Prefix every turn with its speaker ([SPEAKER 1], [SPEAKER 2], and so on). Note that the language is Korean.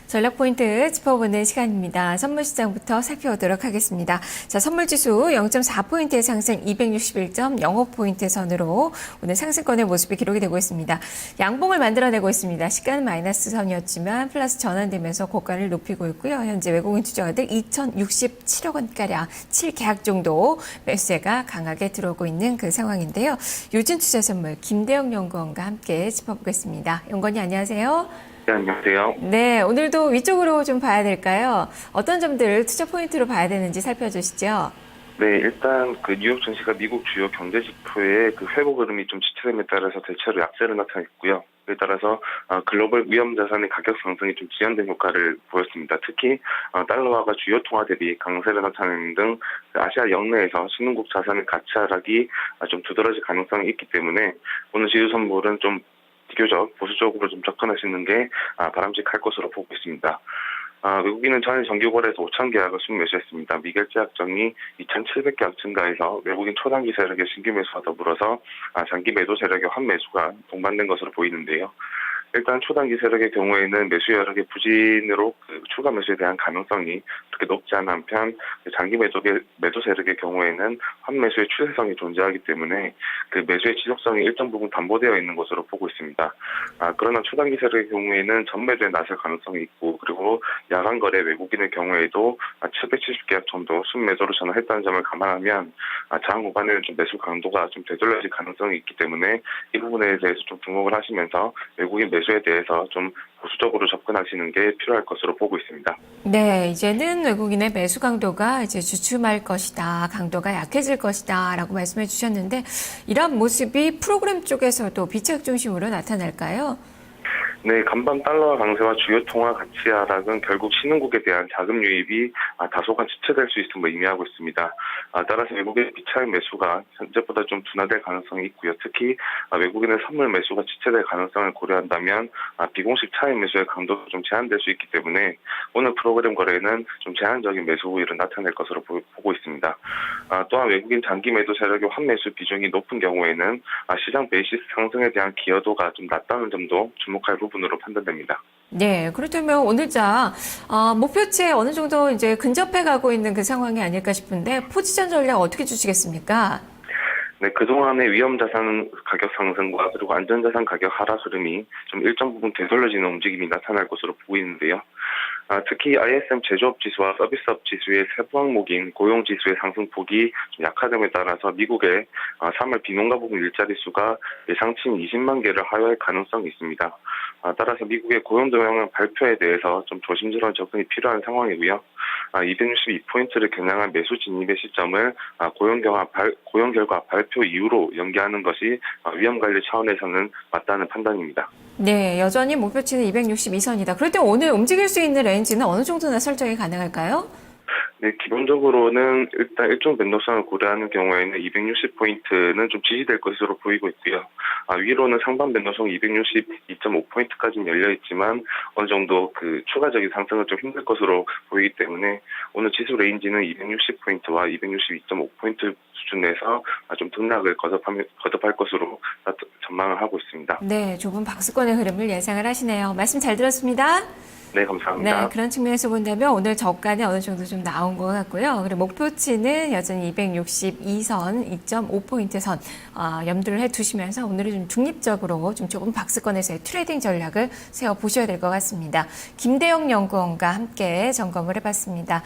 [SPEAKER 1] 전략 포인트 짚어보는 시간입니다. 선물 시장부터 살펴보도록 하겠습니다. 자, 선물 지수 0.4포인트의 상승 261.05포인트 선으로 오늘 상승권의 모습이 기록이 되고 있습니다. 양봉을 만들어내고 있습니다. 시가는 마이너스 선이었지만 플러스 전환되면서 고가를 높이고 있고요. 현재 외국인 투자가들 2,067억 원가량 7계약 정도 매수세가 강하게 들어오고 있는 그 상황인데요. 유진투자선물 김대영 연구원과 함께 짚어보겠습니다. 연구원님 안녕하세요.
[SPEAKER 2] 네, 안녕하세요.
[SPEAKER 1] 네, 오늘도 위쪽으로 좀 봐야 될까요? 어떤 점들을 투자 포인트로 봐야 되는지 살펴주시죠.
[SPEAKER 2] 네, 일단 그 뉴욕 증시가 미국 주요 경제 지표의 그 회복 흐름이 좀 지체됨에 따라서 대체로 약세를 나타냈고요. 그에 따라서 글로벌 위험 자산의 가격 상승이 좀 지연된 효과를 보였습니다. 특히 달러화가 주요 통화 대비 강세를 나타내는 등 아시아 역내에서 신흥국 자산의 가치 하락이 좀 두드러질 가능성이 있기 때문에 오늘 지수 선물은 좀 비교적 보수적으로 좀 접근하시는 게 바람직할 것으로 보고 있습니다. 외국인은 전일 정기 거래에서 5천 계약을 순매수했습니다. 미결제약정이 2,700계약 증가해서 외국인 초단기 세력의 신규 매수와 더불어서 장기 매도 세력의 환매수가 동반된 것으로 보이는데요. 일단 초단기 세력의 경우에는 매수 여력의 부진으로 추가 매수에 대한 가능성이 그렇게 높지 않은 한편 장기 매도 세력의 경우에는 환매수의 추세성이 존재하기 때문에 그 매수의 지속성이 일정 부분 담보되어 있는 것으로 보고 있습니다. 그러나 초단기 세력의 경우에는 전매도에 나설 가능성이 있고 그리고 야간 거래 외국인의 경우에도 770계약 정도 순매도로 전환했다는 점을 감안하면 장 후반에는 좀 매수 강도가 좀 되돌려질 가능성이 있기 때문에 이 부분에 대해서 좀 주목을 하시면서 외국인 매수에 대해서 좀 보수적으로 접근하시는 게 필요할 것으로 보고 있습니다.
[SPEAKER 1] 네, 이제는 외국인의 매수 강도가 이제 주춤할 것이다, 강도가 약해질 것이다라고 말씀해 주셨는데 이런 모습이 프로그램 쪽에서도 비착 중심으로 나타날까요?
[SPEAKER 2] 네, 간밤 달러화 강세와 주요 통화 가치 하락은 결국 신흥국에 대한 자금 유입이 다소간 지체될 수 있음을 의미하고 있습니다. 따라서 외국의 비차익 매수가 현재보다 좀 둔화될 가능성이 있고요. 특히 외국인의 선물 매수가 지체될 가능성을 고려한다면 비공식 차익 매수의 강도가 좀 제한될 수 있기 때문에 오늘 프로그램 거래는 좀 제한적인 매수 우위를 나타낼 것으로 보고 있습니다. 또한 외국인 장기 매도 세력의 환매수 비중이 높은 경우에는 시장 베이시스 상승에 대한 기여도가 좀 낮다는 점도 주목할 부분으로 판단됩니다.
[SPEAKER 1] 네, 그렇다면 오늘자 목표치에 어느 정도 이제 근접해 가고 있는 그 상황이 아닐까 싶은데 포지션 전략 어떻게 주시겠습니까?
[SPEAKER 2] 네, 그동안의 위험자산 가격 상승과 그리고 안전자산 가격 하락 흐름이 좀 일정 부분 되돌려지는 움직임이 나타날 것으로 보이는데요. 특히 ISM 제조업 지수와 서비스업 지수의 세부 항목인 고용 지수의 상승폭이 좀 약화됨에 따라서 미국의 3월 비농가 부분 일자리 수가 예상치인 20만 개를 하회할 가능성이 있습니다. 따라서 미국의 고용 동향 발표에 대해서 좀 조심스러운 접근이 필요한 상황이고요. 262포인트를 겨냥한 매수 진입의 시점을 고용 결과 발표 이후로 연기하는 것이 위험 관리 차원에서는 맞다는 판단입니다.
[SPEAKER 1] 네, 여전히 목표치는 262선이다. 그럴 때 오늘 움직일 수 있는 레인지는 어느 정도나 설정이 가능할까요?
[SPEAKER 2] 네, 기본적으로는 일단 일종 변동성을 고려하는 경우에는 260포인트는 좀 지지될 것으로 보이고 있고요. 위로는 상반 변동성 262.5포인트까지는 열려 있지만 어느 정도 그 추가적인 상승은 좀 힘들 것으로 보이기 때문에 오늘 지수 레인지는 260포인트와 262.5포인트 수준 내에서 좀 등락을 거듭할 것으로 전망을 하고 있습니다.
[SPEAKER 1] 네, 좁은 박스권의 흐름을 예상을 하시네요. 말씀 잘 들었습니다.
[SPEAKER 2] 네, 감사합니다.
[SPEAKER 1] 네, 그런 측면에서 본다면 오늘 저가는 어느 정도 좀 나온 것 같고요. 그리고 목표치는 여전히 262선, 2.5포인트 선 염두를 해두시면서 오늘은 좀 중립적으로 좀 조금 박스권에서의 트레이딩 전략을 세워보셔야 될 것 같습니다. 김대영 연구원과 함께 점검을 해봤습니다.